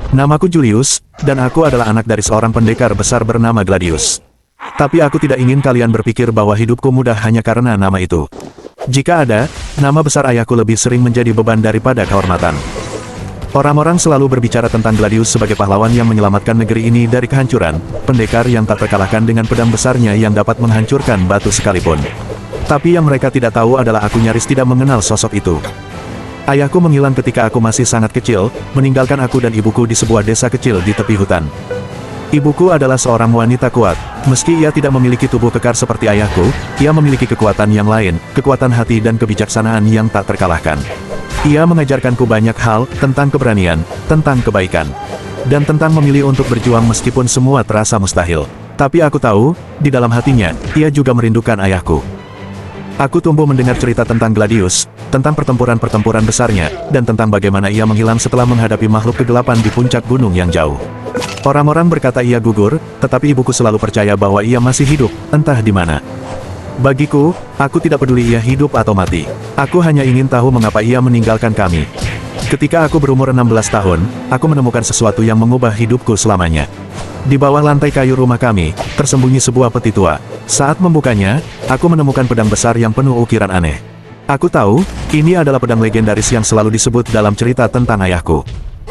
Namaku Julius, dan aku adalah anak dari seorang pendekar besar bernama Gladius. Tapi aku tidak ingin kalian berpikir bahwa hidupku mudah hanya karena nama itu. Jika ada, nama besar ayahku lebih sering menjadi beban daripada kehormatan. Orang-orang selalu berbicara tentang Gladius sebagai pahlawan yang menyelamatkan negeri ini dari kehancuran, pendekar yang tak terkalahkan dengan pedang besarnya yang dapat menghancurkan batu sekalipun. Tapi yang mereka tidak tahu adalah aku nyaris tidak mengenal sosok itu. Ayahku menghilang ketika aku masih sangat kecil, meninggalkan aku dan ibuku di sebuah desa kecil di tepi hutan. Ibuku adalah seorang wanita kuat. Meski ia tidak memiliki tubuh kekar seperti ayahku, ia memiliki kekuatan yang lain, kekuatan hati dan kebijaksanaan yang tak terkalahkan. Ia mengajarkanku banyak hal, tentang keberanian, tentang kebaikan, dan tentang memilih untuk berjuang meskipun semua terasa mustahil. Tapi aku tahu, di dalam hatinya, ia juga merindukan ayahku. Aku tumbuh mendengar cerita tentang Gladius, tentang pertempuran-pertempuran besarnya, dan tentang bagaimana ia menghilang setelah menghadapi makhluk kegelapan di puncak gunung yang jauh. Orang-orang berkata ia gugur, tetapi ibuku selalu percaya bahwa ia masih hidup, entah di mana. Bagiku, aku tidak peduli ia hidup atau mati. Aku hanya ingin tahu mengapa ia meninggalkan kami. Ketika aku berumur 16 tahun, aku menemukan sesuatu yang mengubah hidupku selamanya. Di bawah lantai kayu rumah kami, tersembunyi sebuah peti tua. Saat membukanya, aku menemukan pedang besar yang penuh ukiran aneh. Aku tahu, ini adalah pedang legendaris yang selalu disebut dalam cerita tentang ayahku.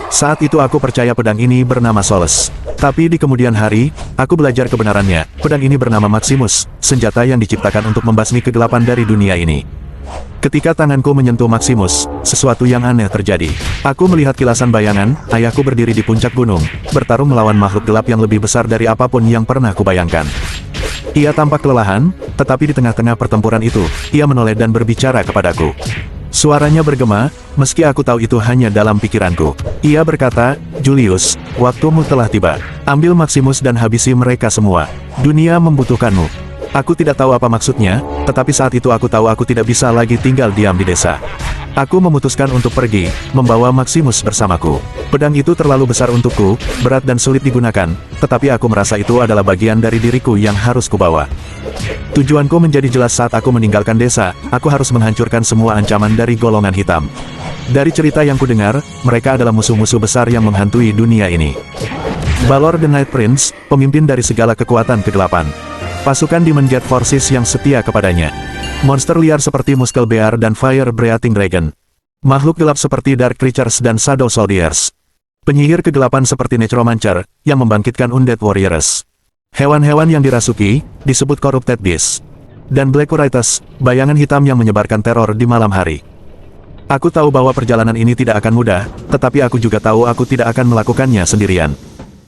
Saat itu aku percaya pedang ini bernama Solus. Tapi di kemudian hari, aku belajar kebenarannya. Pedang ini bernama Maximus, senjata yang diciptakan untuk membasmi kegelapan dari dunia ini. Ketika tanganku menyentuh Maximus, sesuatu yang aneh terjadi. Aku melihat kilasan bayangan, ayahku berdiri di puncak gunung, bertarung melawan makhluk gelap yang lebih besar dari apapun yang pernah kubayangkan. Ia tampak kelelahan, tetapi di tengah-tengah pertempuran itu, ia menoleh dan berbicara kepadaku. Suaranya bergema, meski aku tahu itu hanya dalam pikiranku. Ia berkata, "Julius, waktumu telah tiba. Ambil Maximus dan habisi mereka semua. Dunia membutuhkanmu." Aku tidak tahu apa maksudnya, tetapi saat itu aku tahu aku tidak bisa lagi tinggal diam di desa. Aku memutuskan untuk pergi, membawa Maximus bersamaku. Pedang itu terlalu besar untukku, berat dan sulit digunakan, tetapi aku merasa itu adalah bagian dari diriku yang harus kubawa. Tujuanku menjadi jelas saat aku meninggalkan desa, aku harus menghancurkan semua ancaman dari golongan hitam. Dari cerita yang kudengar, mereka adalah musuh-musuh besar yang menghantui dunia ini. Balor the Night Prince, pemimpin dari segala kekuatan kegelapan. Pasukan Demon Gate Forces yang setia kepadanya. Monster liar seperti Muscle Bear dan Fire Breathing Dragon. Makhluk gelap seperti Dark Creatures dan Shadow Soldiers. Penyihir kegelapan seperti Necromancer, yang membangkitkan Undead Warriors. Hewan-hewan yang dirasuki, disebut Corrupted Beasts. Dan Black Wraiths, bayangan hitam yang menyebarkan teror di malam hari. Aku tahu bahwa perjalanan ini tidak akan mudah, tetapi aku juga tahu aku tidak akan melakukannya sendirian.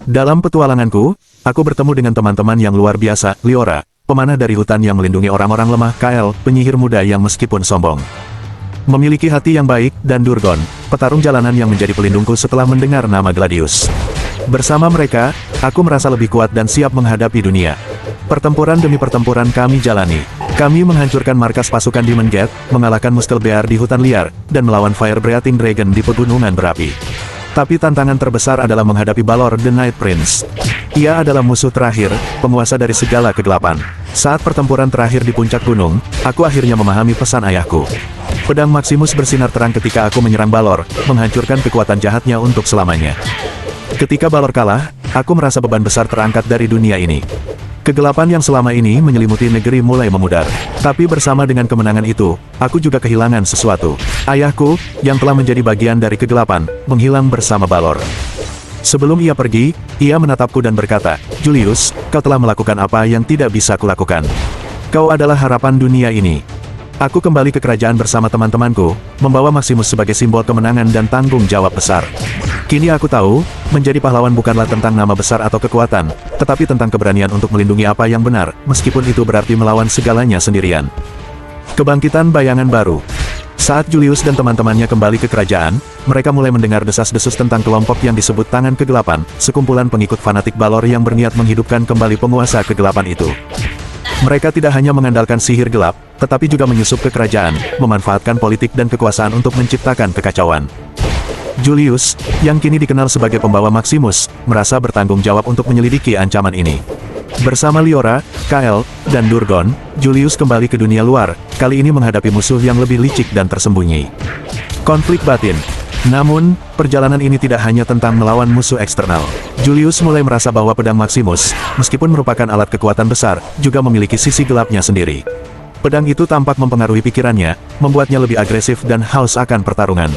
Dalam petualanganku, aku bertemu dengan teman-teman yang luar biasa, Liora, pemanah dari hutan yang melindungi orang-orang lemah, Kael, penyihir muda yang meskipun sombong memiliki hati yang baik, dan Durgon, petarung jalanan yang menjadi pelindungku setelah mendengar nama Gladius. Bersama mereka, aku merasa lebih kuat dan siap menghadapi dunia. Pertempuran demi pertempuran kami jalani. Kami menghancurkan markas pasukan Demon Gate, mengalahkan Muscle Bear di hutan liar, dan melawan Fire Breathing Dragon di pegunungan berapi. Tapi tantangan terbesar adalah menghadapi Balor the Night Prince. Ia adalah musuh terakhir, penguasa dari segala kegelapan. Saat pertempuran terakhir di puncak gunung, aku akhirnya memahami pesan ayahku. Pedang Maximus bersinar terang ketika aku menyerang Balor, menghancurkan kekuatan jahatnya untuk selamanya. Ketika Balor kalah, aku merasa beban besar terangkat dari dunia ini. Kegelapan yang selama ini menyelimuti negeri mulai memudar. Tapi bersama dengan kemenangan itu, aku juga kehilangan sesuatu. Ayahku, yang telah menjadi bagian dari kegelapan, menghilang bersama Balor. Sebelum ia pergi, ia menatapku dan berkata, "Julius, kau telah melakukan apa yang tidak bisa kulakukan. Kau adalah harapan dunia ini." Aku kembali ke kerajaan bersama teman-temanku, membawa Maximus sebagai simbol kemenangan dan tanggung jawab besar. Kini aku tahu, menjadi pahlawan bukanlah tentang nama besar atau kekuatan, tetapi tentang keberanian untuk melindungi apa yang benar, meskipun itu berarti melawan segalanya sendirian. Kebangkitan bayangan baru. Saat Julius dan teman-temannya kembali ke kerajaan, mereka mulai mendengar desas-desus tentang kelompok yang disebut Tangan Kegelapan, sekumpulan pengikut fanatik Balor yang berniat menghidupkan kembali penguasa kegelapan itu. Mereka tidak hanya mengandalkan sihir gelap, tetapi juga menyusup ke kerajaan, memanfaatkan politik dan kekuasaan untuk menciptakan kekacauan. Julius, yang kini dikenal sebagai pembawa Maximus, merasa bertanggung jawab untuk menyelidiki ancaman ini. Bersama Liora, Kael, dan Durgon, Julius kembali ke dunia luar, kali ini menghadapi musuh yang lebih licik dan tersembunyi. Konflik batin. Namun, perjalanan ini tidak hanya tentang melawan musuh eksternal. Julius mulai merasa bahwa pedang Maximus, meskipun merupakan alat kekuatan besar, juga memiliki sisi gelapnya sendiri. Pedang itu tampak mempengaruhi pikirannya, membuatnya lebih agresif dan haus akan pertarungan.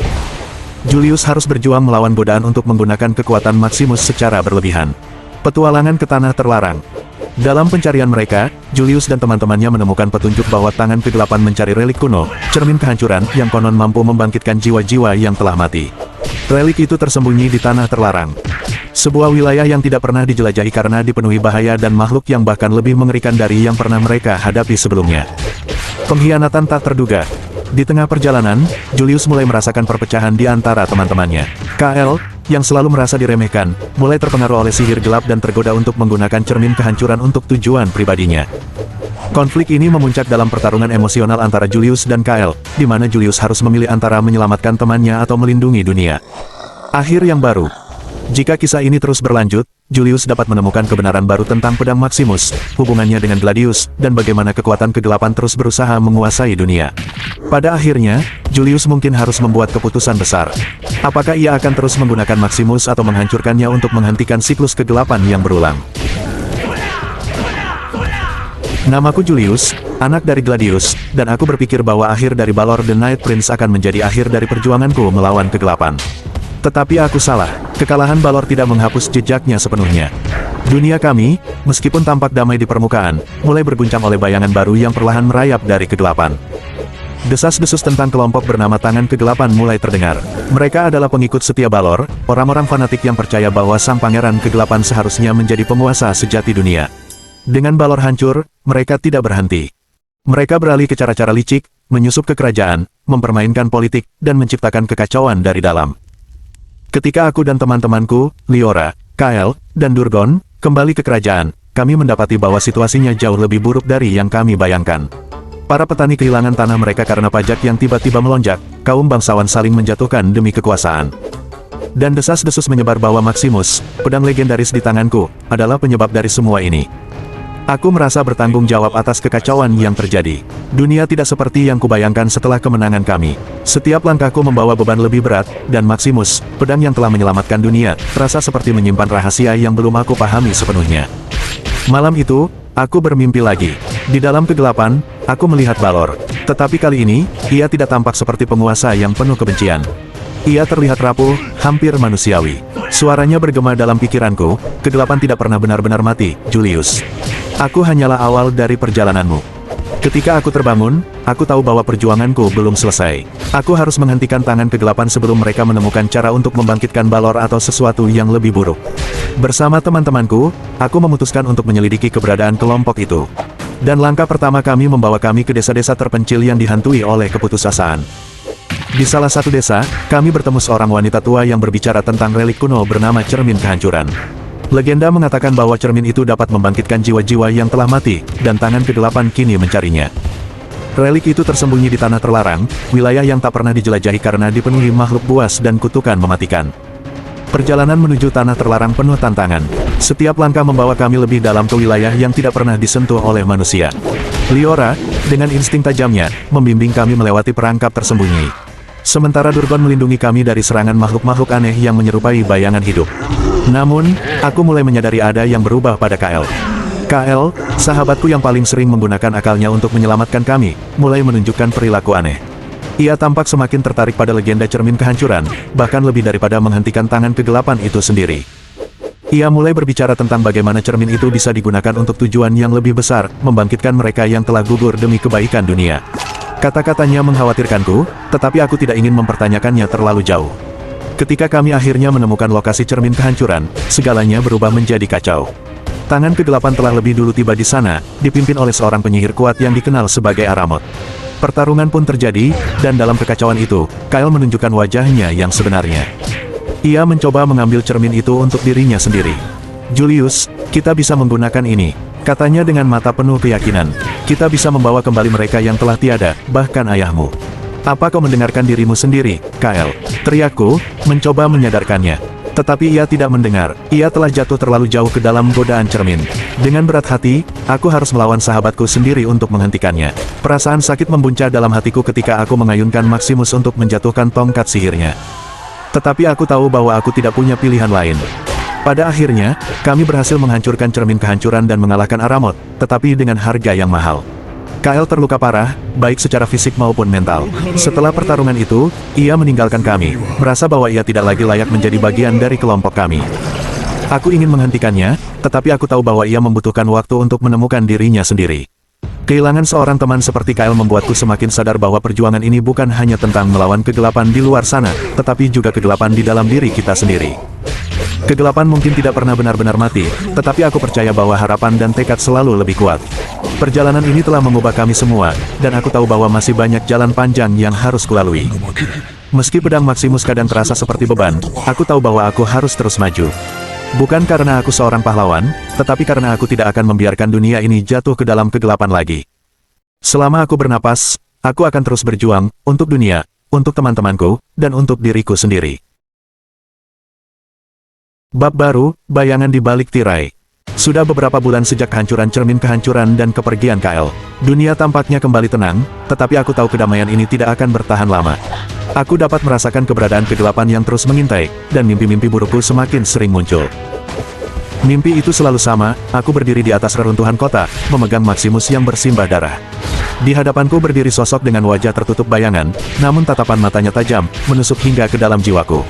Julius harus berjuang melawan godaan untuk menggunakan kekuatan Maximus secara berlebihan. Petualangan ke tanah terlarang. Dalam pencarian mereka, Julius dan teman-temannya menemukan petunjuk bahwa tangan kegelapan mencari relik kuno, cermin kehancuran yang konon mampu membangkitkan jiwa-jiwa yang telah mati. Relik itu tersembunyi di tanah terlarang. Sebuah wilayah yang tidak pernah dijelajahi karena dipenuhi bahaya dan makhluk yang bahkan lebih mengerikan dari yang pernah mereka hadapi sebelumnya. Pengkhianatan tak terduga. Di tengah perjalanan, Julius mulai merasakan perpecahan di antara teman-temannya. KL, yang selalu merasa diremehkan, mulai terpengaruh oleh sihir gelap dan tergoda untuk menggunakan cermin kehancuran untuk tujuan pribadinya. Konflik ini memuncak dalam pertarungan emosional antara Julius dan KL, di mana Julius harus memilih antara menyelamatkan temannya atau melindungi dunia. Akhir yang baru. Jika kisah ini terus berlanjut, Julius dapat menemukan kebenaran baru tentang pedang Maximus, hubungannya dengan Gladius, dan bagaimana kekuatan kegelapan terus berusaha menguasai dunia. Pada akhirnya, Julius mungkin harus membuat keputusan besar. Apakah ia akan terus menggunakan Maximus atau menghancurkannya untuk menghentikan siklus kegelapan yang berulang? Namaku Julius, anak dari Gladius, dan aku berpikir bahwa akhir dari Balor the Night Prince akan menjadi akhir dari perjuanganku melawan kegelapan. Tetapi aku salah, kekalahan Balor tidak menghapus jejaknya sepenuhnya. Dunia kami, meskipun tampak damai di permukaan, mulai berguncang oleh bayangan baru yang perlahan merayap dari kegelapan. Desas-desus tentang kelompok bernama Tangan Kegelapan mulai terdengar. Mereka adalah pengikut setia Balor, orang-orang fanatik yang percaya bahwa Sang Pangeran Kegelapan seharusnya menjadi penguasa sejati dunia. Dengan Balor hancur, mereka tidak berhenti. Mereka beralih ke cara-cara licik, menyusup ke kerajaan, mempermainkan politik, dan menciptakan kekacauan dari dalam. Ketika aku dan teman-temanku, Liora, Kael, dan Durgon, kembali ke kerajaan, kami mendapati bahwa situasinya jauh lebih buruk dari yang kami bayangkan. Para petani kehilangan tanah mereka karena pajak yang tiba-tiba melonjak, kaum bangsawan saling menjatuhkan demi kekuasaan. Dan desas-desus menyebar bahwa Maximus, pedang legendaris di tanganku, adalah penyebab dari semua ini. Aku merasa bertanggung jawab atas kekacauan yang terjadi. Dunia tidak seperti yang kubayangkan setelah kemenangan kami. Setiap langkahku membawa beban lebih berat, dan Maximus, pedang yang telah menyelamatkan dunia, terasa seperti menyimpan rahasia yang belum aku pahami sepenuhnya. Malam itu, aku bermimpi lagi. Di dalam kegelapan, aku melihat Balor. Tetapi kali ini, ia tidak tampak seperti penguasa yang penuh kebencian. Ia terlihat rapuh, hampir manusiawi. Suaranya bergema dalam pikiranku, kegelapan tidak pernah benar-benar mati, Julius. Aku hanyalah awal dari perjalananmu. Ketika aku terbangun, aku tahu bahwa perjuanganku belum selesai. Aku harus menghentikan tangan kegelapan sebelum mereka menemukan cara untuk membangkitkan Balor atau sesuatu yang lebih buruk. Bersama teman-temanku, aku memutuskan untuk menyelidiki keberadaan kelompok itu. Dan langkah pertama kami membawa kami ke desa-desa terpencil yang dihantui oleh keputusasaan. Di salah satu desa, kami bertemu seorang wanita tua yang berbicara tentang relik kuno bernama Cermin Kehancuran. Legenda mengatakan bahwa cermin itu dapat membangkitkan jiwa-jiwa yang telah mati, dan tangan kegelapan kini mencarinya. Relik itu tersembunyi di tanah terlarang, wilayah yang tak pernah dijelajahi karena dipenuhi makhluk buas dan kutukan mematikan. Perjalanan menuju tanah terlarang penuh tantangan. Setiap langkah membawa kami lebih dalam ke wilayah yang tidak pernah disentuh oleh manusia. Liora, dengan insting tajamnya, membimbing kami melewati perangkap tersembunyi. Sementara Durgon melindungi kami dari serangan makhluk-makhluk aneh yang menyerupai bayangan hidup. Namun, aku mulai menyadari ada yang berubah pada KL. KL, sahabatku yang paling sering menggunakan akalnya untuk menyelamatkan kami, mulai menunjukkan perilaku aneh. Ia tampak semakin tertarik pada legenda cermin kehancuran, bahkan lebih daripada menghentikan tangan kegelapan itu sendiri. Ia mulai berbicara tentang bagaimana cermin itu bisa digunakan untuk tujuan yang lebih besar, membangkitkan mereka yang telah gugur demi kebaikan dunia. Kata-katanya mengkhawatirkanku, tetapi aku tidak ingin mempertanyakannya terlalu jauh. Ketika kami akhirnya menemukan lokasi cermin kehancuran, segalanya berubah menjadi kacau. Tangan kegelapan telah lebih dulu tiba di sana, dipimpin oleh seorang penyihir kuat yang dikenal sebagai Aramot. Pertarungan pun terjadi, dan dalam kekacauan itu, Kyle menunjukkan wajahnya yang sebenarnya. Ia mencoba mengambil cermin itu untuk dirinya sendiri. Julius, kita bisa menggunakan ini, katanya dengan mata penuh keyakinan. Kita bisa membawa kembali mereka yang telah tiada, bahkan ayahmu. Apa kau mendengarkan dirimu sendiri, Kyle? Teriakku, mencoba menyadarkannya. Tetapi ia tidak mendengar, ia telah jatuh terlalu jauh ke dalam godaan cermin. Dengan berat hati, aku harus melawan sahabatku sendiri untuk menghentikannya. Perasaan sakit membuncah dalam hatiku ketika aku mengayunkan Maximus untuk menjatuhkan tongkat sihirnya. Tetapi aku tahu bahwa aku tidak punya pilihan lain. Pada akhirnya, kami berhasil menghancurkan cermin kehancuran dan mengalahkan Aramot, tetapi dengan harga yang mahal. Kyle terluka parah, baik secara fisik maupun mental. Setelah pertarungan itu, ia meninggalkan kami, merasa bahwa ia tidak lagi layak menjadi bagian dari kelompok kami. Aku ingin menghentikannya, tetapi aku tahu bahwa ia membutuhkan waktu untuk menemukan dirinya sendiri. Kehilangan seorang teman seperti Kyle membuatku semakin sadar bahwa perjuangan ini bukan hanya tentang melawan kegelapan di luar sana, tetapi juga kegelapan di dalam diri kita sendiri. Kegelapan mungkin tidak pernah benar-benar mati, tetapi aku percaya bahwa harapan dan tekad selalu lebih kuat. Perjalanan ini telah mengubah kami semua, dan aku tahu bahwa masih banyak jalan panjang yang harus kulalui. Meski pedang Maximus kadang terasa seperti beban, aku tahu bahwa aku harus terus maju. Bukan karena aku seorang pahlawan, tetapi karena aku tidak akan membiarkan dunia ini jatuh ke dalam kegelapan lagi. Selama aku bernapas, aku akan terus berjuang, untuk dunia, untuk teman-temanku, dan untuk diriku sendiri. Bab baru, bayangan di balik tirai. Sudah beberapa bulan sejak kehancuran cermin kehancuran dan kepergian Kyle. Dunia tampaknya kembali tenang, tetapi aku tahu kedamaian ini tidak akan bertahan lama. Aku dapat merasakan keberadaan kegelapan yang terus mengintai, dan mimpi-mimpi burukku semakin sering muncul. Mimpi itu selalu sama, aku berdiri di atas reruntuhan kota, memegang Maximus yang bersimbah darah. Di hadapanku berdiri sosok dengan wajah tertutup bayangan, namun tatapan matanya tajam, menusuk hingga ke dalam jiwaku.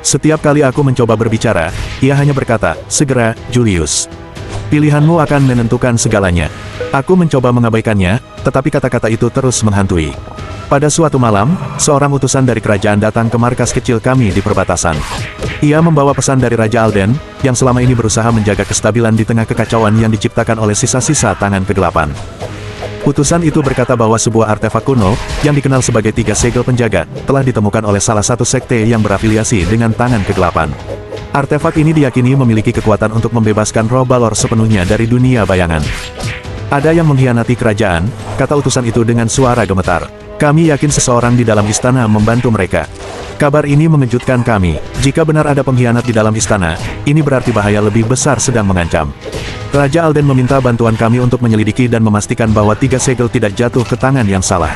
Setiap kali aku mencoba berbicara, ia hanya berkata, "Segera, Julius. Pilihanmu akan menentukan segalanya." Aku mencoba mengabaikannya, tetapi kata-kata itu terus menghantui. Pada suatu malam, seorang utusan dari kerajaan datang ke markas kecil kami di perbatasan. Ia membawa pesan dari Raja Alden, yang selama ini berusaha menjaga kestabilan di tengah kekacauan yang diciptakan oleh sisa-sisa tangan kegelapan. Utusan itu berkata bahwa sebuah artefak kuno, yang dikenal sebagai tiga segel penjaga, telah ditemukan oleh salah satu sekte yang berafiliasi dengan tangan kegelapan. Artefak ini diyakini memiliki kekuatan untuk membebaskan roh Balor sepenuhnya dari dunia bayangan. Ada yang mengkhianati kerajaan, kata utusan itu dengan suara gemetar. Kami yakin seseorang di dalam istana membantu mereka. Kabar ini mengejutkan kami. Jika benar ada pengkhianat di dalam istana, ini berarti bahaya lebih besar sedang mengancam. Raja Alden meminta bantuan kami untuk menyelidiki dan memastikan bahwa tiga segel tidak jatuh ke tangan yang salah.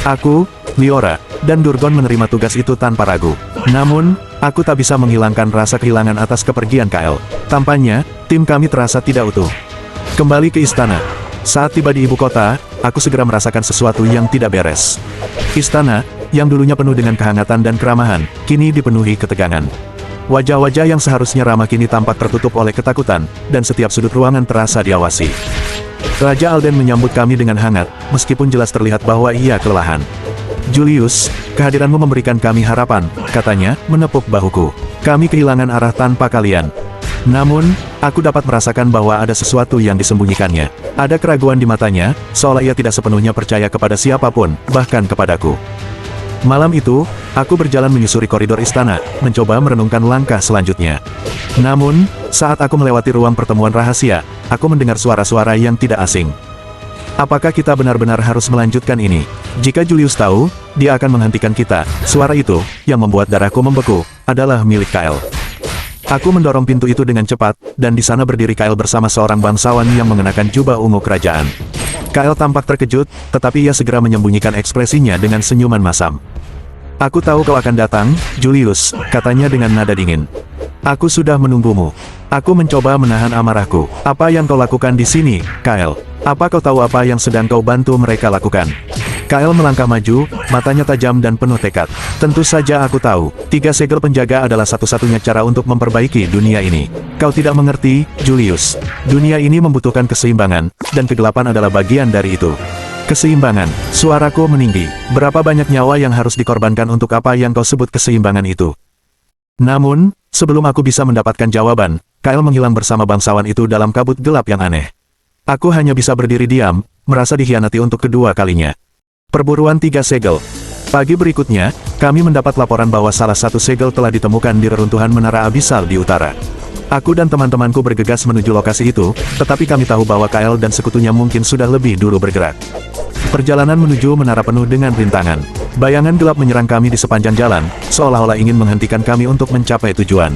Aku, Liora, dan Durgon menerima tugas itu tanpa ragu. Namun, aku tak bisa menghilangkan rasa kehilangan atas kepergian Kyle. Tampaknya, tim kami terasa tidak utuh. Kembali ke istana. Saat tiba di ibu kota, aku segera merasakan sesuatu yang tidak beres. Istana, yang dulunya penuh dengan kehangatan dan keramahan, kini dipenuhi ketegangan. Wajah-wajah yang seharusnya ramah kini tampak tertutup oleh ketakutan, dan setiap sudut ruangan terasa diawasi. Raja Alden menyambut kami dengan hangat, meskipun jelas terlihat bahwa ia kelelahan. "Julius, kehadiranmu memberikan kami harapan," katanya, menepuk bahuku. "Kami kehilangan arah tanpa kalian. Namun, aku dapat merasakan bahwa ada sesuatu yang disembunyikannya. Ada keraguan di matanya, seolah ia tidak sepenuhnya percaya kepada siapapun, bahkan kepadaku." Malam itu, aku berjalan menyusuri koridor istana, mencoba merenungkan langkah selanjutnya. Namun, saat aku melewati ruang pertemuan rahasia, aku mendengar suara-suara yang tidak asing. Apakah kita benar-benar harus melanjutkan ini? Jika Julius tahu, dia akan menghentikan kita. Suara itu, yang membuat darahku membeku, adalah milik Kyle. Aku mendorong pintu itu dengan cepat, dan di sana berdiri Kyle bersama seorang bangsawan yang mengenakan jubah ungu kerajaan. Kyle tampak terkejut, tetapi ia segera menyembunyikan ekspresinya dengan senyuman masam. "Aku tahu kau akan datang, Julius," katanya dengan nada dingin. "Aku sudah menunggumu." Aku mencoba menahan amarahku. "Apa yang kau lakukan di sini, Kyle? Apa kau tahu apa yang sedang kau bantu mereka lakukan?" Kyle melangkah maju, matanya tajam dan penuh tekad. "Tentu saja aku tahu, tiga segel penjaga adalah satu-satunya cara untuk memperbaiki dunia ini. Kau tidak mengerti, Julius. Dunia ini membutuhkan keseimbangan, dan kegelapan adalah bagian dari itu." "Keseimbangan," suaraku meninggi. "Berapa banyak nyawa yang harus dikorbankan untuk apa yang kau sebut keseimbangan itu?" Namun, sebelum aku bisa mendapatkan jawaban, Kyle menghilang bersama bangsawan itu dalam kabut gelap yang aneh. Aku hanya bisa berdiri diam, merasa dikhianati untuk kedua kalinya. Perburuan tiga segel. Pagi berikutnya, kami mendapat laporan bahwa salah satu segel telah ditemukan di reruntuhan menara abisal di utara. Aku dan teman-temanku bergegas menuju lokasi itu, tetapi kami tahu bahwa Kyle dan sekutunya mungkin sudah lebih dulu bergerak. Perjalanan menuju menara penuh dengan rintangan. Bayangan gelap menyerang kami di sepanjang jalan, seolah-olah ingin menghentikan kami untuk mencapai tujuan.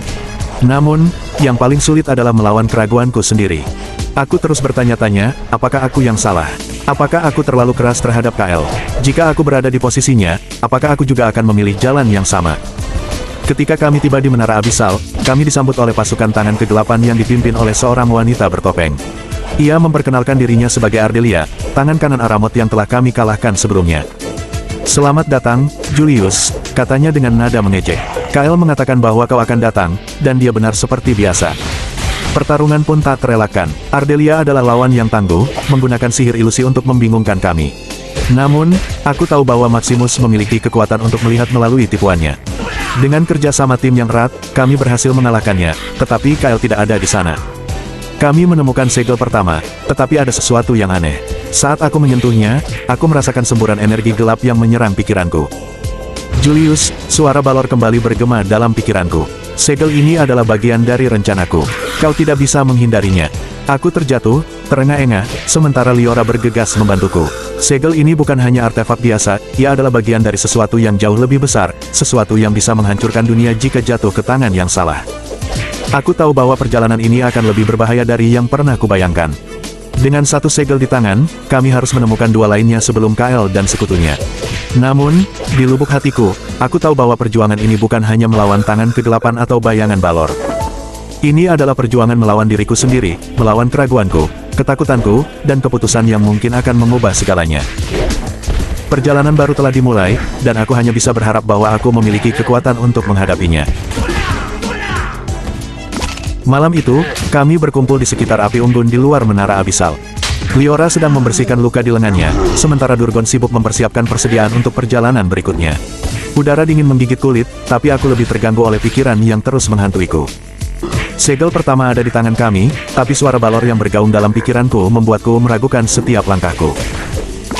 Namun, yang paling sulit adalah melawan keraguanku sendiri. Aku terus bertanya-tanya, apakah aku yang salah? Apakah aku terlalu keras terhadap Kyle? Jika aku berada di posisinya, apakah aku juga akan memilih jalan yang sama? Ketika kami tiba di Menara Abisal, kami disambut oleh pasukan tangan kegelapan yang dipimpin oleh seorang wanita bertopeng. Ia memperkenalkan dirinya sebagai Ardelia, tangan kanan Aramot yang telah kami kalahkan sebelumnya. "Selamat datang, Julius," katanya dengan nada mengejek. "Kael mengatakan bahwa kau akan datang, dan dia benar seperti biasa." Pertarungan pun tak terelakkan. Ardelia adalah lawan yang tangguh, menggunakan sihir ilusi untuk membingungkan kami. Namun, aku tahu bahwa Maximus memiliki kekuatan untuk melihat melalui tipuannya. Dengan kerja sama tim yang erat, kami berhasil mengalahkannya, tetapi Kael tidak ada di sana. Kami menemukan segel pertama, tetapi ada sesuatu yang aneh. Saat aku menyentuhnya, aku merasakan semburan energi gelap yang menyerang pikiranku. "Julius," suara Balor kembali bergema dalam pikiranku. "Segel ini adalah bagian dari rencanaku. Kau tidak bisa menghindarinya." Aku terjatuh, terengah-engah, sementara Liora bergegas membantuku. Segel ini bukan hanya artefak biasa, ia adalah bagian dari sesuatu yang jauh lebih besar, sesuatu yang bisa menghancurkan dunia jika jatuh ke tangan yang salah. Aku tahu bahwa perjalanan ini akan lebih berbahaya dari yang pernah kubayangkan. Dengan satu segel di tangan, kami harus menemukan dua lainnya sebelum Kael dan sekutunya. Namun, di lubuk hatiku, aku tahu bahwa perjuangan ini bukan hanya melawan tangan kegelapan atau bayangan Balor. Ini adalah perjuangan melawan diriku sendiri, melawan keraguanku, ketakutanku, dan keputusan yang mungkin akan mengubah segalanya. Perjalanan baru telah dimulai, dan aku hanya bisa berharap bahwa aku memiliki kekuatan untuk menghadapinya. Malam itu, kami berkumpul di sekitar api unggun di luar Menara Abisal. Liora sedang membersihkan luka di lengannya, sementara Durgon sibuk mempersiapkan persediaan untuk perjalanan berikutnya. Udara dingin menggigit kulit, tapi aku lebih terganggu oleh pikiran yang terus menghantuiku. Segel pertama ada di tangan kami, tapi suara Balor yang bergaung dalam pikiranku membuatku meragukan setiap langkahku.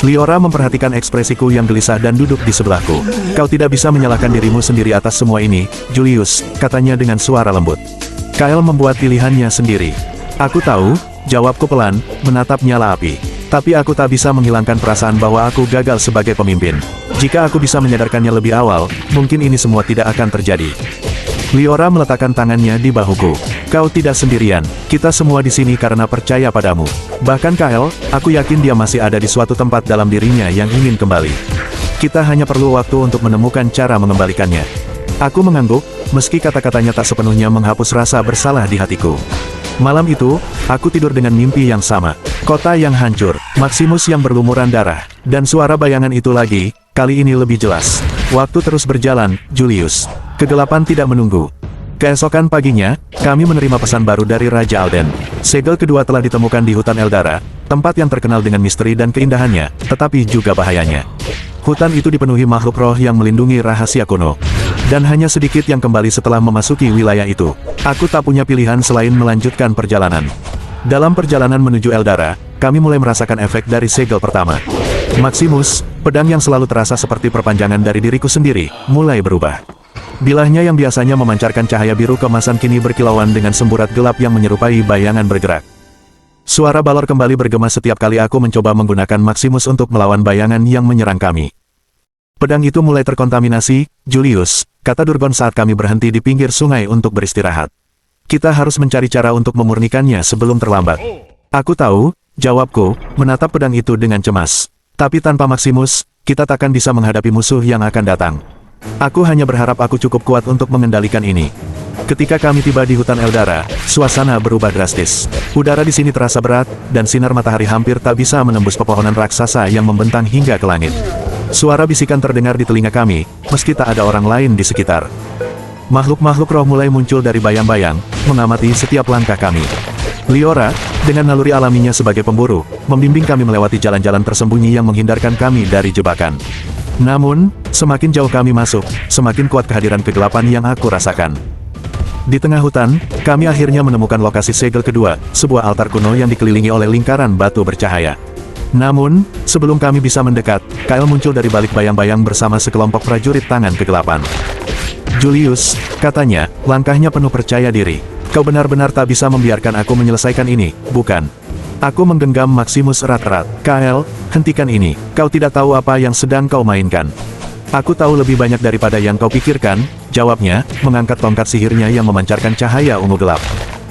Liora memperhatikan ekspresiku yang gelisah dan duduk di sebelahku. "Kau tidak bisa menyalahkan dirimu sendiri atas semua ini, Julius," katanya dengan suara lembut. "Kael membuat pilihannya sendiri." Aku tahu, jawabku pelan, menatap nyala api. Tapi aku tak bisa menghilangkan perasaan bahwa aku gagal sebagai pemimpin. Jika aku bisa menyadarkannya lebih awal, mungkin ini semua tidak akan terjadi. Liora meletakkan tangannya di bahuku. "Kau tidak sendirian, kita semua di sini karena percaya padamu. Bahkan Kael, aku yakin dia masih ada di suatu tempat dalam dirinya yang ingin kembali. Kita hanya perlu waktu untuk menemukan cara mengembalikannya." Aku mengangguk, meski kata-katanya tak sepenuhnya menghapus rasa bersalah di hatiku. Malam itu, aku tidur dengan mimpi yang sama. Kota yang hancur, Maximus yang berlumuran darah, dan suara bayangan itu lagi, kali ini lebih jelas. Waktu terus berjalan, Julius. Kegelapan tidak menunggu. Keesokan paginya, kami menerima pesan baru dari Raja Alden. Segel kedua telah ditemukan di hutan Eldara, tempat yang terkenal dengan misteri dan keindahannya, tetapi juga bahayanya. Hutan itu dipenuhi makhluk roh yang melindungi rahasia kuno. Dan hanya sedikit yang kembali setelah memasuki wilayah itu. Aku tak punya pilihan selain melanjutkan perjalanan. Dalam perjalanan menuju Eldara, kami mulai merasakan efek dari segel pertama. Maximus, pedang yang selalu terasa seperti perpanjangan dari diriku sendiri, mulai berubah. Bilahnya yang biasanya memancarkan cahaya biru keemasan kini berkilauan dengan semburat gelap yang menyerupai bayangan bergerak. Suara Balor kembali bergema setiap kali aku mencoba menggunakan Maximus untuk melawan bayangan yang menyerang kami. "Pedang itu mulai terkontaminasi, Julius," kata Durgon saat kami berhenti di pinggir sungai untuk beristirahat. "Kita harus mencari cara untuk memurnikannya sebelum terlambat." "Aku tahu," jawabku, menatap pedang itu dengan cemas. "Tapi tanpa Maximus, kita takkan bisa menghadapi musuh yang akan datang. Aku hanya berharap aku cukup kuat untuk mengendalikan ini." Ketika kami tiba di hutan Eldara, suasana berubah drastis. Udara di sini terasa berat, dan sinar matahari hampir tak bisa menembus pepohonan raksasa yang membentang hingga ke langit. Suara bisikan terdengar di telinga kami, meski tak ada orang lain di sekitar. Makhluk-makhluk roh mulai muncul dari bayang-bayang, mengamati setiap langkah kami. Liora, dengan naluri alaminya sebagai pemburu, membimbing kami melewati jalan-jalan tersembunyi yang menghindarkan kami dari jebakan. Namun, semakin jauh kami masuk, semakin kuat kehadiran kegelapan yang aku rasakan. Di tengah hutan, kami akhirnya menemukan lokasi segel kedua, sebuah altar kuno yang dikelilingi oleh lingkaran batu bercahaya. Namun, sebelum kami bisa mendekat, Kael muncul dari balik bayang-bayang bersama sekelompok prajurit tangan kegelapan. "Julius," katanya, langkahnya penuh percaya diri. "Kau benar-benar tak bisa membiarkan aku menyelesaikan ini, bukan?" Aku menggenggam Maximus erat-erat. "Kael, hentikan ini. Kau tidak tahu apa yang sedang kau mainkan." "Aku tahu lebih banyak daripada yang kau pikirkan," jawabnya, mengangkat tongkat sihirnya yang memancarkan cahaya ungu gelap.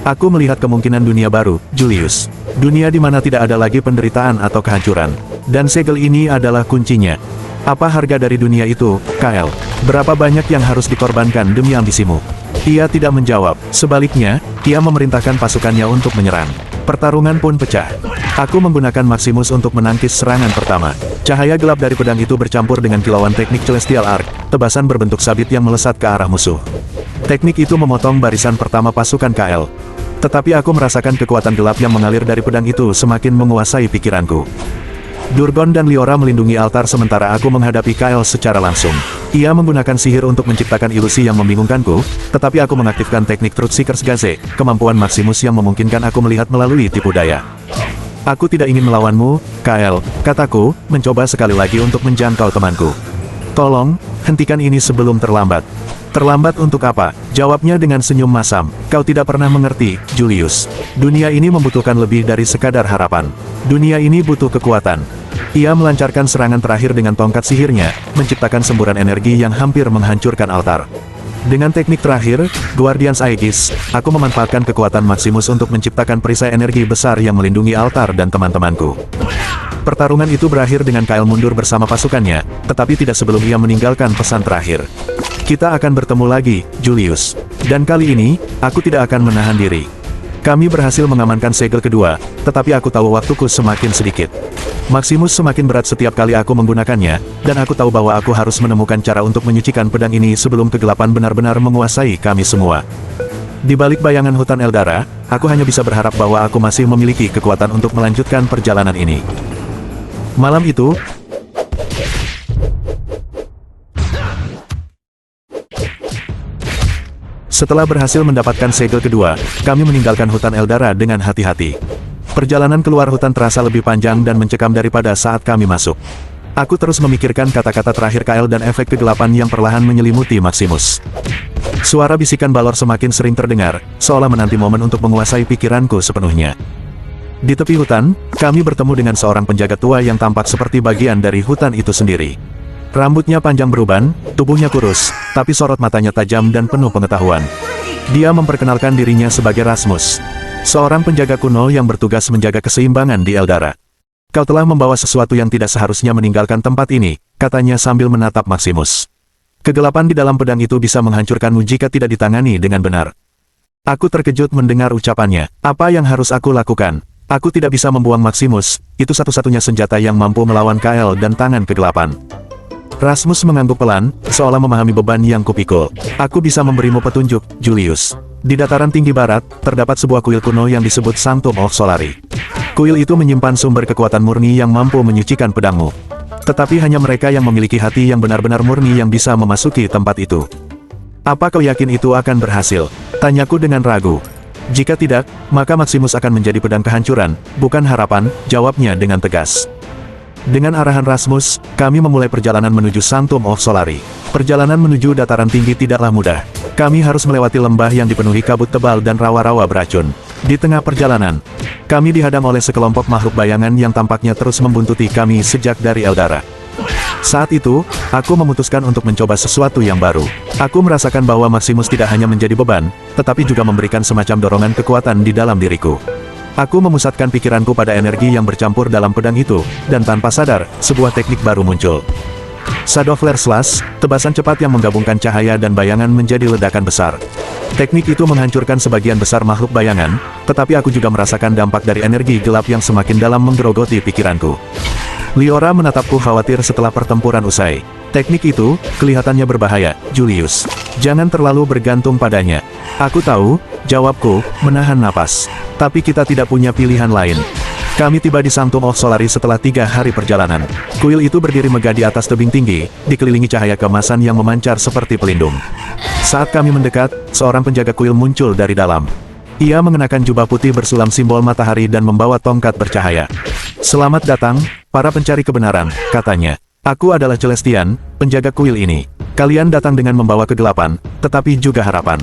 "Aku melihat kemungkinan dunia baru, Julius. Dunia di mana tidak ada lagi penderitaan atau kehancuran. Dan segel ini adalah kuncinya. Apa harga dari dunia itu, Kael? Berapa banyak yang harus dikorbankan demi ambisimu? Ia tidak menjawab, sebaliknya, ia memerintahkan pasukannya untuk menyerang. Pertarungan pun pecah. Aku menggunakan Maximus untuk menangkis serangan pertama. Cahaya gelap dari pedang itu bercampur dengan kilauan teknik Celestial Arc, tebasan berbentuk sabit yang melesat ke arah musuh. Teknik itu memotong barisan pertama pasukan Kael. Tetapi aku merasakan kekuatan gelap yang mengalir dari pedang itu semakin menguasai pikiranku. Durgon dan Liora melindungi altar sementara aku menghadapi Kael secara langsung. Ia menggunakan sihir untuk menciptakan ilusi yang membingungkanku, tetapi aku mengaktifkan teknik Truthseeker's Gaze, kemampuan Maximus yang memungkinkan aku melihat melalui tipu daya. Aku tidak ingin melawanmu, Kael, kataku, mencoba sekali lagi untuk menjangkau temanku. Tolong, hentikan ini sebelum terlambat. Terlambat untuk apa? Jawabnya dengan senyum masam. Kau tidak pernah mengerti, Julius. Dunia ini membutuhkan lebih dari sekadar harapan. Dunia ini butuh kekuatan. Ia melancarkan serangan terakhir dengan tongkat sihirnya, menciptakan semburan energi yang hampir menghancurkan altar. Dengan teknik terakhir, Guardians Aegis, aku memanfaatkan kekuatan Maximus untuk menciptakan perisai energi besar yang melindungi altar dan teman-temanku. Pertarungan itu berakhir dengan Kael mundur bersama pasukannya, tetapi tidak sebelum ia meninggalkan pesan terakhir. Kita akan bertemu lagi, Julius. Dan kali ini, aku tidak akan menahan diri. Kami berhasil mengamankan segel kedua, tetapi aku tahu waktuku semakin sedikit. Maximus semakin berat setiap kali aku menggunakannya, dan aku tahu bahwa aku harus menemukan cara untuk menyucikan pedang ini sebelum kegelapan benar-benar menguasai kami semua. Di balik bayangan hutan Eldara, aku hanya bisa berharap bahwa aku masih memiliki kekuatan untuk melanjutkan perjalanan ini. Malam itu, setelah berhasil mendapatkan segel kedua, kami meninggalkan hutan Eldara dengan hati-hati. Perjalanan keluar hutan terasa lebih panjang dan mencekam daripada saat kami masuk. Aku terus memikirkan kata-kata terakhir Kael dan efek kegelapan yang perlahan menyelimuti Maximus. Suara bisikan Balor semakin sering terdengar, seolah menanti momen untuk menguasai pikiranku sepenuhnya. Di tepi hutan, kami bertemu dengan seorang penjaga tua yang tampak seperti bagian dari hutan itu sendiri. Rambutnya panjang beruban, tubuhnya kurus, tapi sorot matanya tajam dan penuh pengetahuan. Dia memperkenalkan dirinya sebagai Rasmus, seorang penjaga kuno yang bertugas menjaga keseimbangan di Eldara. Kau telah membawa sesuatu yang tidak seharusnya meninggalkan tempat ini, katanya sambil menatap Maximus. Kegelapan di dalam pedang itu bisa menghancurkanmu jika tidak ditangani dengan benar. Aku terkejut mendengar ucapannya. Apa yang harus aku lakukan? Aku tidak bisa membuang Maximus, itu satu-satunya senjata yang mampu melawan Kael dan tangan kegelapan. Rasmus mengangguk pelan, seolah memahami beban yang kupikul. Aku bisa memberimu petunjuk, Julius. Di dataran tinggi barat, terdapat sebuah kuil kuno yang disebut Sanctum of Solari. Kuil itu menyimpan sumber kekuatan murni yang mampu menyucikan pedangmu. Tetapi hanya mereka yang memiliki hati yang benar-benar murni yang bisa memasuki tempat itu. Apa kau yakin itu akan berhasil? Tanyaku dengan ragu. Jika tidak, maka Maximus akan menjadi pedang kehancuran, bukan harapan, jawabnya dengan tegas. Dengan arahan Rasmus, kami memulai perjalanan menuju Sanctum of Solari. Perjalanan menuju dataran tinggi tidaklah mudah. Kami harus melewati lembah yang dipenuhi kabut tebal dan rawa-rawa beracun. Di tengah perjalanan, kami dihadang oleh sekelompok makhluk bayangan yang tampaknya terus membuntuti kami sejak dari Eldara. Saat itu, aku memutuskan untuk mencoba sesuatu yang baru. Aku merasakan bahwa Maximus tidak hanya menjadi beban, tetapi juga memberikan semacam dorongan kekuatan di dalam diriku. Aku memusatkan pikiranku pada energi yang bercampur dalam pedang itu, dan tanpa sadar, sebuah teknik baru muncul. Shadow Flare Slash, tebasan cepat yang menggabungkan cahaya dan bayangan menjadi ledakan besar. Teknik itu menghancurkan sebagian besar makhluk bayangan, tetapi aku juga merasakan dampak dari energi gelap yang semakin dalam menggerogoti pikiranku. Liora menatapku khawatir setelah pertempuran usai. Teknik itu, kelihatannya berbahaya, Julius. Jangan terlalu bergantung padanya. Aku tahu, jawabku, menahan napas. Tapi kita tidak punya pilihan lain. Kami tiba di Sanctum of Solari setelah 3 hari perjalanan. Kuil itu berdiri megah di atas tebing tinggi, dikelilingi cahaya keemasan yang memancar seperti pelindung. Saat kami mendekat, seorang penjaga kuil muncul dari dalam. Ia mengenakan jubah putih bersulam simbol matahari dan membawa tongkat bercahaya. Selamat datang, para pencari kebenaran, katanya. Aku adalah Celestian, penjaga kuil ini. Kalian datang dengan membawa kegelapan, tetapi juga harapan.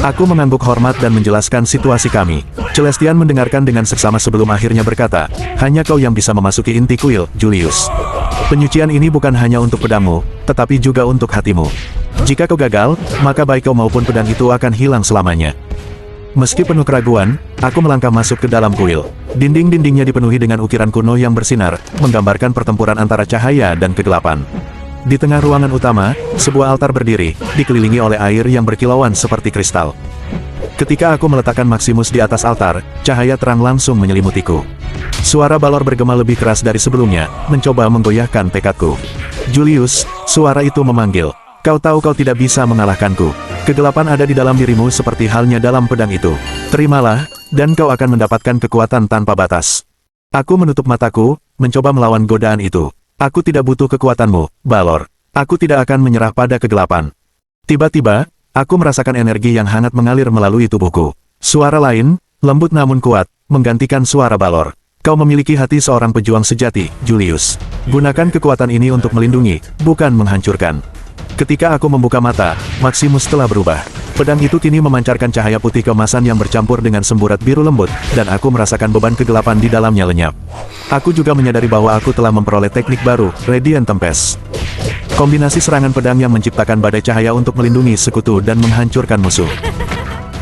Aku mengangguk hormat dan menjelaskan situasi kami. Celestian mendengarkan dengan seksama sebelum akhirnya berkata, hanya kau yang bisa memasuki inti kuil, Julius. Penyucian ini bukan hanya untuk pedangmu, tetapi juga untuk hatimu. Jika kau gagal, maka baik kau maupun pedang itu akan hilang selamanya. Meski penuh keraguan, aku melangkah masuk ke dalam kuil. Dinding-dindingnya dipenuhi dengan ukiran kuno yang bersinar, menggambarkan pertempuran antara cahaya dan kegelapan. Di tengah ruangan utama, sebuah altar berdiri, dikelilingi oleh air yang berkilauan seperti kristal. Ketika aku meletakkan Maximus di atas altar, cahaya terang langsung menyelimutiku. Suara Balor bergema lebih keras dari sebelumnya, mencoba menggoyahkan tekadku. Julius, suara itu memanggil. Kau tahu kau tidak bisa mengalahkanku. Kegelapan ada di dalam dirimu seperti halnya dalam pedang itu. Terimalah, dan kau akan mendapatkan kekuatan tanpa batas. Aku menutup mataku, mencoba melawan godaan itu. Aku tidak butuh kekuatanmu, Balor. Aku tidak akan menyerah pada kegelapan. Tiba-tiba, aku merasakan energi yang hangat mengalir melalui tubuhku. Suara lain, lembut namun kuat, menggantikan suara Balor. Kau memiliki hati seorang pejuang sejati, Julius. Gunakan kekuatan ini untuk melindungi, bukan menghancurkan. Ketika aku membuka mata, Maximus telah berubah. Pedang itu kini memancarkan cahaya putih keemasan yang bercampur dengan semburat biru lembut, dan aku merasakan beban kegelapan di dalamnya lenyap. Aku juga menyadari bahwa aku telah memperoleh teknik baru, Radiant Tempest. Kombinasi serangan pedang yang menciptakan badai cahaya untuk melindungi sekutu dan menghancurkan musuh.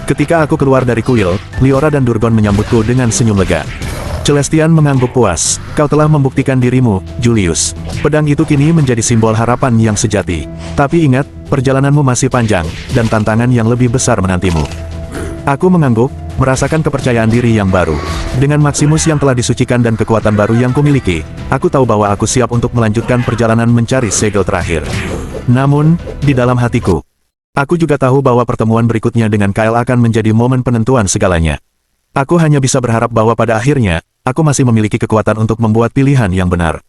Ketika aku keluar dari kuil, Liora dan Durgon menyambutku dengan senyum lega. Celestian mengangguk puas. Kau telah membuktikan dirimu, Julius. Pedang itu kini menjadi simbol harapan yang sejati. Tapi ingat, perjalananmu masih panjang, dan tantangan yang lebih besar menantimu. Aku mengangguk, merasakan kepercayaan diri yang baru. Dengan Maximus yang telah disucikan dan kekuatan baru yang kumiliki, aku tahu bahwa aku siap untuk melanjutkan perjalanan mencari segel terakhir. Namun, di dalam hatiku, aku juga tahu bahwa pertemuan berikutnya dengan Kyle akan menjadi momen penentuan segalanya. Aku hanya bisa berharap bahwa pada akhirnya, aku masih memiliki kekuatan untuk membuat pilihan yang benar.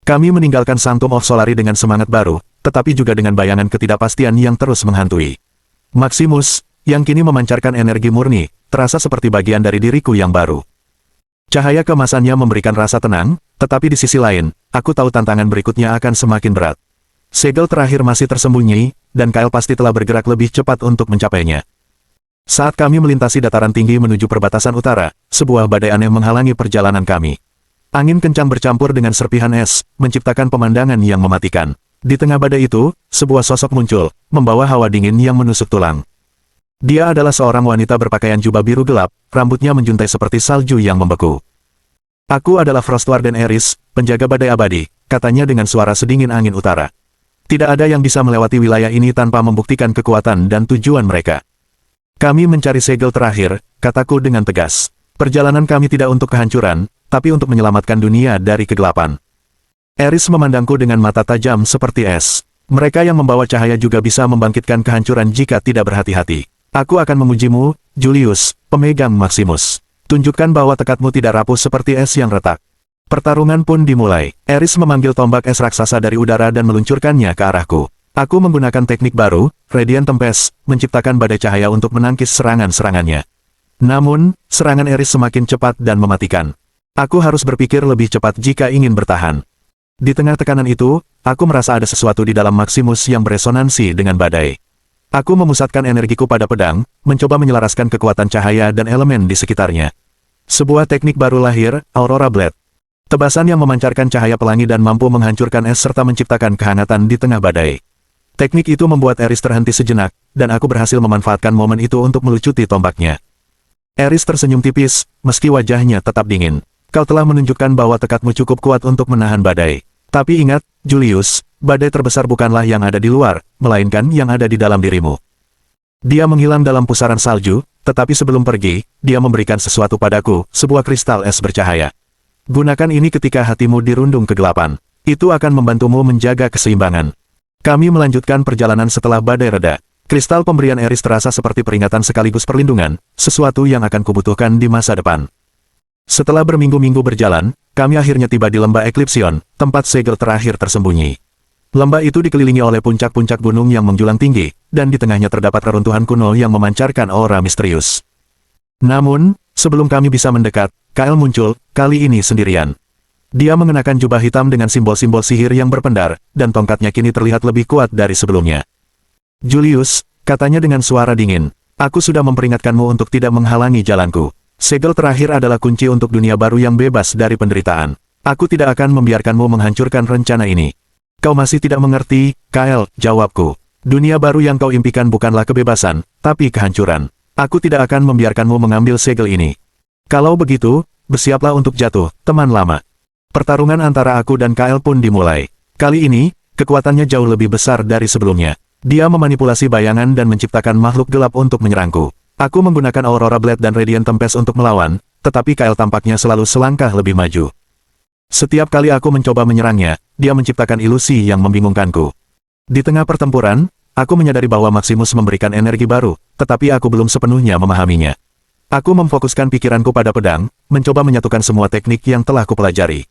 Kami meninggalkan Sanctum of Solari dengan semangat baru, tetapi juga dengan bayangan ketidakpastian yang terus menghantui. Maximus, yang kini memancarkan energi murni, terasa seperti bagian dari diriku yang baru. Cahaya keemasannya memberikan rasa tenang, tetapi di sisi lain, aku tahu tantangan berikutnya akan semakin berat. Segel terakhir masih tersembunyi, dan Kyle pasti telah bergerak lebih cepat untuk mencapainya. Saat kami melintasi dataran tinggi menuju perbatasan utara, sebuah badai aneh menghalangi perjalanan kami. Angin kencang bercampur dengan serpihan es, menciptakan pemandangan yang mematikan. Di tengah badai itu, sebuah sosok muncul, membawa hawa dingin yang menusuk tulang. Dia adalah seorang wanita berpakaian jubah biru gelap, rambutnya menjuntai seperti salju yang membeku. Aku adalah Frostwarden Eris, penjaga badai abadi, katanya dengan suara sedingin angin utara. Tidak ada yang bisa melewati wilayah ini tanpa membuktikan kekuatan dan tujuan mereka. Kami mencari segel terakhir, kataku dengan tegas. Perjalanan kami tidak untuk kehancuran, tapi untuk menyelamatkan dunia dari kegelapan. Eris memandangku dengan mata tajam seperti es. Mereka yang membawa cahaya juga bisa membangkitkan kehancuran jika tidak berhati-hati. Aku akan memujimu, Julius, pemegang Maximus. Tunjukkan bahwa tekadmu tidak rapuh seperti es yang retak. Pertarungan pun dimulai. Eris memanggil tombak es raksasa dari udara dan meluncurkannya ke arahku. Aku menggunakan teknik baru, Radiant Tempest, menciptakan badai cahaya untuk menangkis serangan-serangannya. Namun, serangan Eris semakin cepat dan mematikan. Aku harus berpikir lebih cepat jika ingin bertahan. Di tengah tekanan itu, aku merasa ada sesuatu di dalam Maximus yang beresonansi dengan badai. Aku memusatkan energiku pada pedang, mencoba menyelaraskan kekuatan cahaya dan elemen di sekitarnya. Sebuah teknik baru lahir, Aurora Blade. Tebasan yang memancarkan cahaya pelangi dan mampu menghancurkan es serta menciptakan kehangatan di tengah badai. Teknik itu membuat Eris terhenti sejenak, dan aku berhasil memanfaatkan momen itu untuk melucuti tombaknya. Eris tersenyum tipis, meski wajahnya tetap dingin. Kau telah menunjukkan bahwa tekadmu cukup kuat untuk menahan badai. Tapi ingat, Julius, badai terbesar bukanlah yang ada di luar, melainkan yang ada di dalam dirimu. Dia menghilang dalam pusaran salju, tetapi sebelum pergi, dia memberikan sesuatu padaku, sebuah kristal es bercahaya. Gunakan ini ketika hatimu dirundung kegelapan. Itu akan membantumu menjaga keseimbangan. Kami melanjutkan perjalanan setelah badai reda. Kristal pemberian Eris terasa seperti peringatan sekaligus perlindungan, sesuatu yang akan kubutuhkan di masa depan. Setelah berminggu-minggu berjalan, kami akhirnya tiba di lembah Eclipsion, tempat segel terakhir tersembunyi. Lembah itu dikelilingi oleh puncak-puncak gunung yang menjulang tinggi, dan di tengahnya terdapat reruntuhan kuno yang memancarkan aura misterius. Namun, sebelum kami bisa mendekat, Kyle muncul, kali ini sendirian. Dia mengenakan jubah hitam dengan simbol-simbol sihir yang berpendar, dan tongkatnya kini terlihat lebih kuat dari sebelumnya. Julius, katanya dengan suara dingin, aku sudah memperingatkanmu untuk tidak menghalangi jalanku. Segel terakhir adalah kunci untuk dunia baru yang bebas dari penderitaan. Aku tidak akan membiarkanmu menghancurkan rencana ini. Kau masih tidak mengerti, Kyle, jawabku. Dunia baru yang kau impikan bukanlah kebebasan, tapi kehancuran. Aku tidak akan membiarkanmu mengambil segel ini. Kalau begitu, bersiaplah untuk jatuh, teman lama. Pertarungan antara aku dan Kael pun dimulai. Kali ini, kekuatannya jauh lebih besar dari sebelumnya. Dia memanipulasi bayangan dan menciptakan makhluk gelap untuk menyerangku. Aku menggunakan Aurora Blade dan Radiant Tempest untuk melawan, tetapi Kael tampaknya selalu selangkah lebih maju. Setiap kali aku mencoba menyerangnya, dia menciptakan ilusi yang membingungkanku. Di tengah pertempuran, aku menyadari bahwa Maximus memberikan energi baru, tetapi aku belum sepenuhnya memahaminya. Aku memfokuskan pikiranku pada pedang, mencoba menyatukan semua teknik yang telah kupelajari.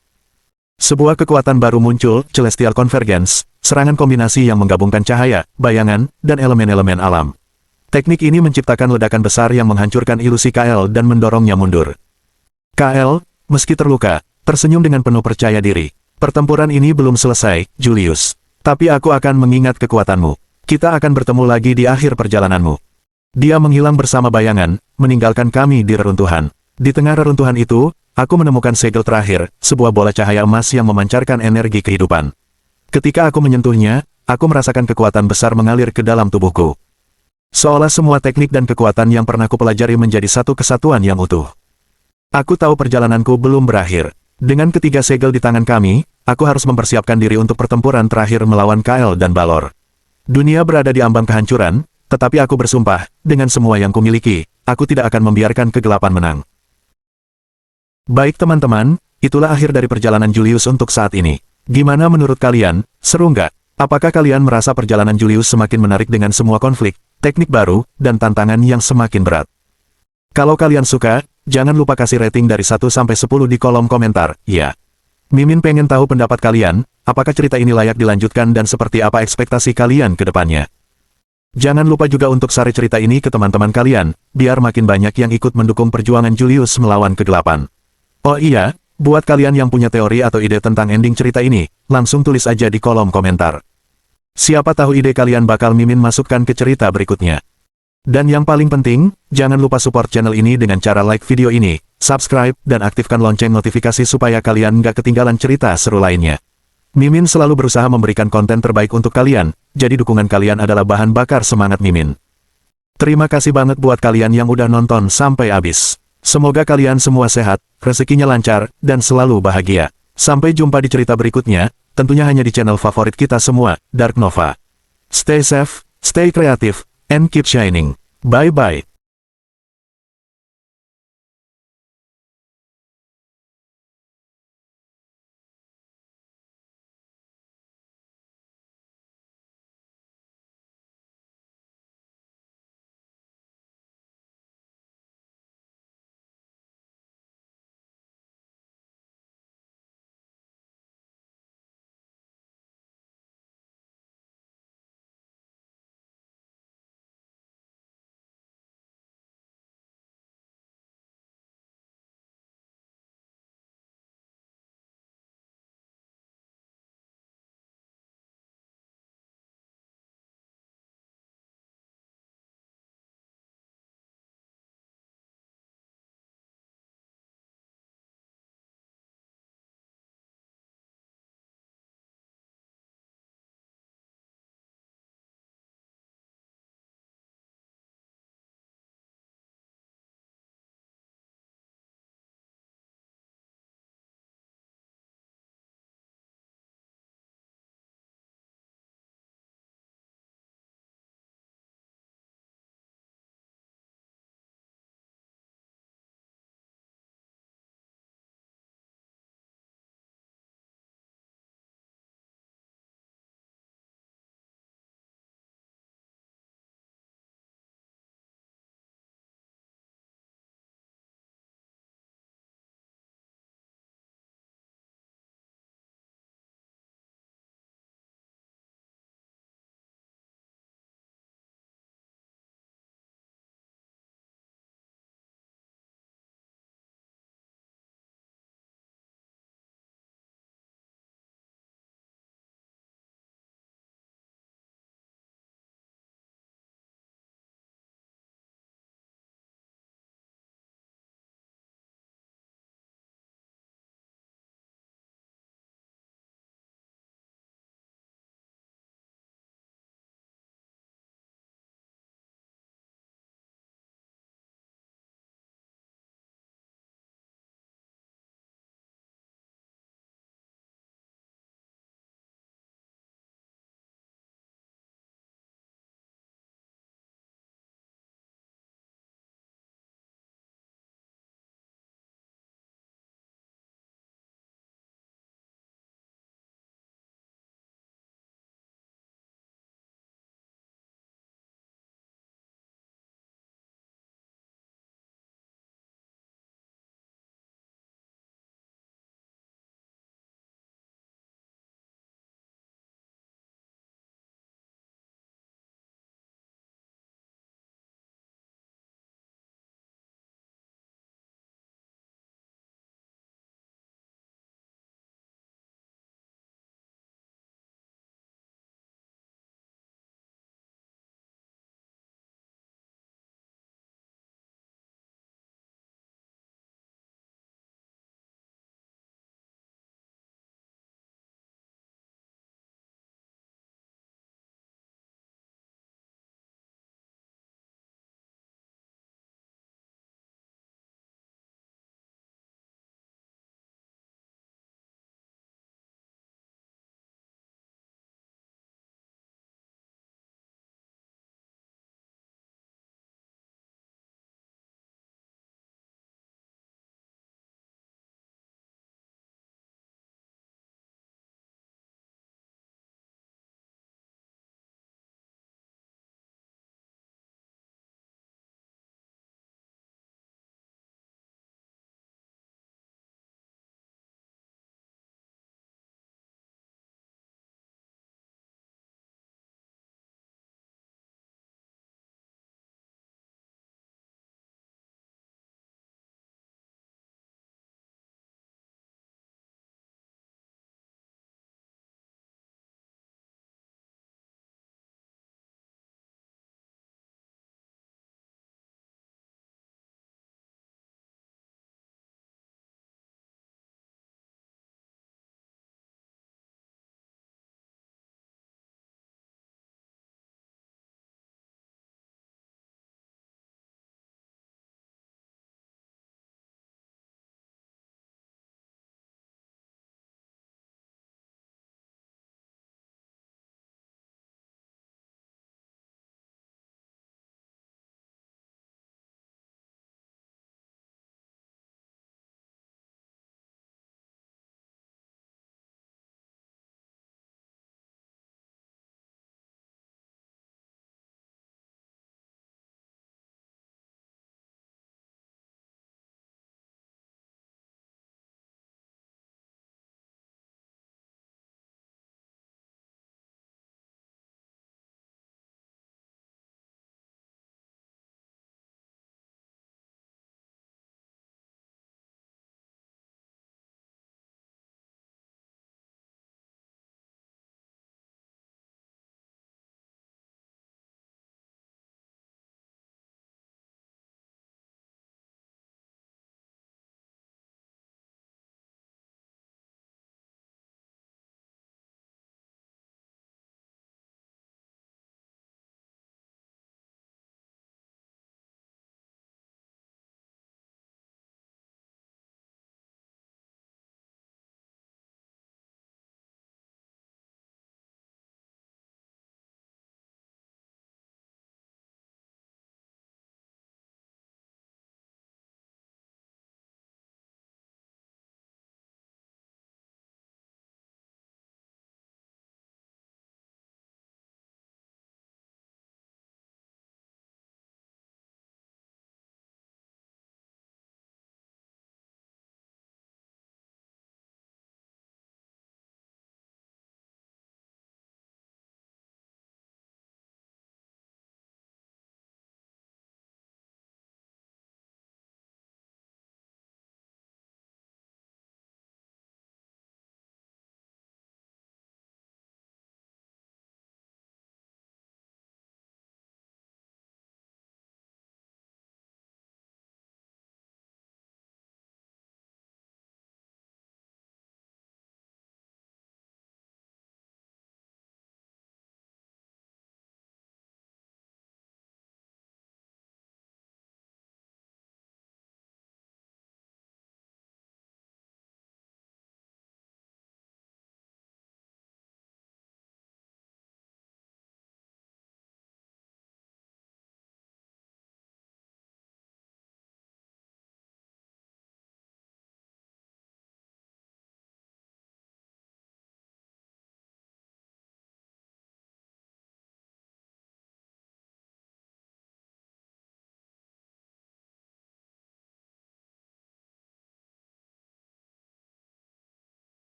Sebuah kekuatan baru muncul, Celestial Convergence, serangan kombinasi yang menggabungkan cahaya, bayangan, dan elemen-elemen alam. Teknik ini menciptakan ledakan besar yang menghancurkan ilusi Kael dan mendorongnya mundur. Kael, meski terluka, tersenyum dengan penuh percaya diri. Pertempuran ini belum selesai, Julius. Tapi aku akan mengingat kekuatanmu. Kita akan bertemu lagi di akhir perjalananmu. Dia menghilang bersama bayangan, meninggalkan kami di reruntuhan. Di tengah reruntuhan itu, aku menemukan segel terakhir, sebuah bola cahaya emas yang memancarkan energi kehidupan. Ketika aku menyentuhnya, aku merasakan kekuatan besar mengalir ke dalam tubuhku. Seolah semua teknik dan kekuatan yang pernah kupelajari menjadi satu kesatuan yang utuh. Aku tahu perjalananku belum berakhir. Dengan ketiga segel di tangan kami, aku harus mempersiapkan diri untuk pertempuran terakhir melawan Kael dan Balor. Dunia berada di ambang kehancuran, tetapi aku bersumpah, dengan semua yang kumiliki, aku tidak akan membiarkan kegelapan menang. Baik teman-teman, itulah akhir dari perjalanan Julius untuk saat ini. Gimana menurut kalian, seru nggak? Apakah kalian merasa perjalanan Julius semakin menarik dengan semua konflik, teknik baru, dan tantangan yang semakin berat? Kalau kalian suka, jangan lupa kasih rating dari 1 sampai 10 di kolom komentar, ya. Mimin pengen tahu pendapat kalian, apakah cerita ini layak dilanjutkan dan seperti apa ekspektasi kalian ke depannya. Jangan lupa juga untuk share cerita ini ke teman-teman kalian, biar makin banyak yang ikut mendukung perjuangan Julius melawan kegelapan. Oh iya, buat kalian yang punya teori atau ide tentang ending cerita ini, langsung tulis aja di kolom komentar. Siapa tahu ide kalian bakal Mimin masukkan ke cerita berikutnya. Dan yang paling penting, jangan lupa support channel ini dengan cara like video ini, subscribe, dan aktifkan lonceng notifikasi supaya kalian nggak ketinggalan cerita seru lainnya. Mimin selalu berusaha memberikan konten terbaik untuk kalian, jadi dukungan kalian adalah bahan bakar semangat Mimin. Terima kasih banget buat kalian yang udah nonton sampai habis. Semoga kalian semua sehat, rezekinya lancar, dan selalu bahagia. Sampai jumpa di cerita berikutnya, tentunya hanya di channel favorit kita semua, Dark Nova. Stay safe, stay creative, and keep shining. Bye-bye.